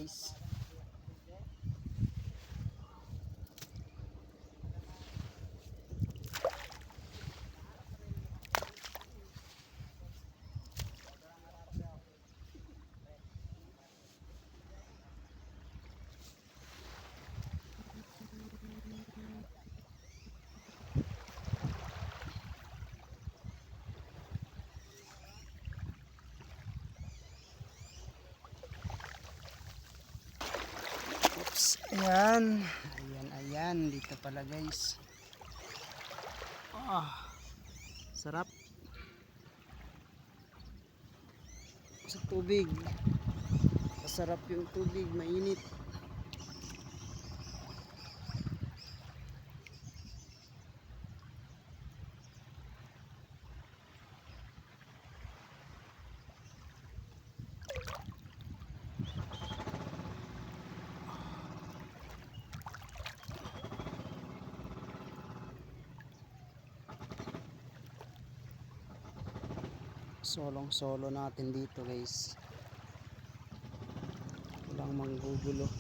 guys. Oops, ayan, dito pala guys. Sarap sa tubig, masarap yung tubig, mainit. Solo natin dito guys, walang manggugulo.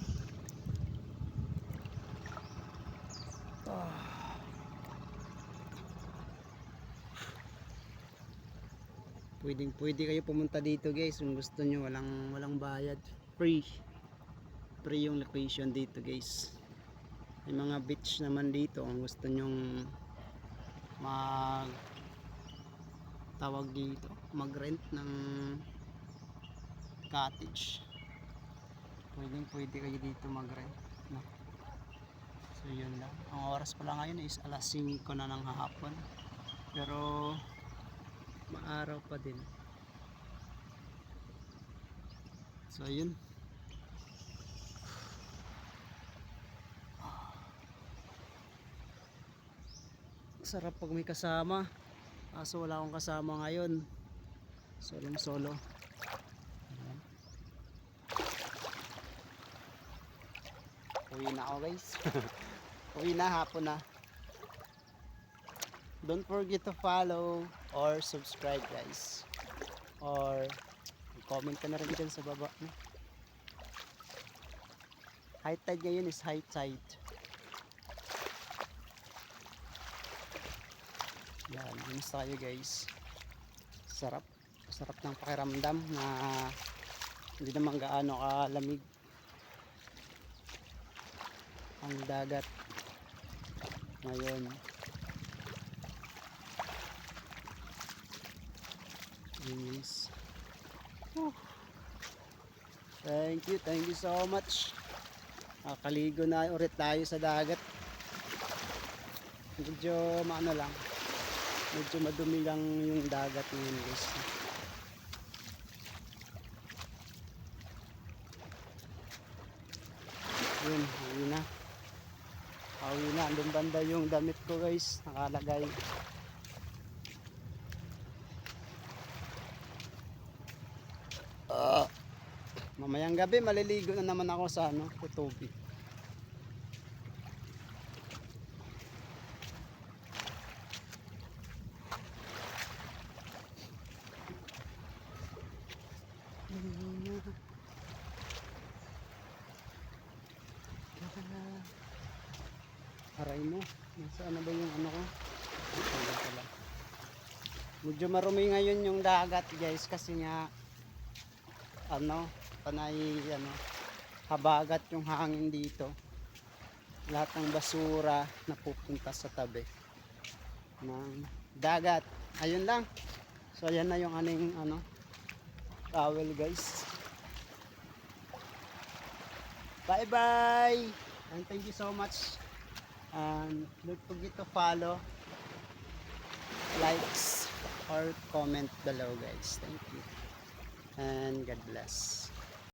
Pwede kayo pumunta dito guys kung gusto nyo, walang bayad, free yung location dito guys. May mga beach naman dito kung gusto nyong mag-rent ng cottage. Pwede kayo dito mag-rent, no? So yun lang, ang oras pala ngayon is alas 5 na ng hapon, pero maaraw pa din. So yun, sarap pag may kasama, kaso wala akong kasama ngayon, solo. Uwi na ako guys. Uwi na, hapon na. Don't forget to follow or subscribe guys, or comment ka na rin dyan sa baba, no? High tide ngayon is high tide. Yan, kumusta kayo guys? Sarap ng pakiramdam na hindi naman gaano kalamig ang dagat ngayon. Yes. Thank you so much. Kaligo na ulit tayo sa dagat. Medyo medyo madumi lang yung dagat ngayon guys. Yun, hawi na, andun banda yung damit ko guys, nakalagay. Mamayang gabi maliligo na naman ako sa tubig. Aray mo, nasaan na ba yung ano ko? Medyo marumi ngayon yung dagat guys, kasi nga panay habagat yung hangin dito. Lahat ng basura napupunta sa tabi ng dagat. Ayun lang. So ayan na yung aning towel guys. Bye bye and thank you so much, and don't forget to follow, likes or comment below guys. Thank you and God bless.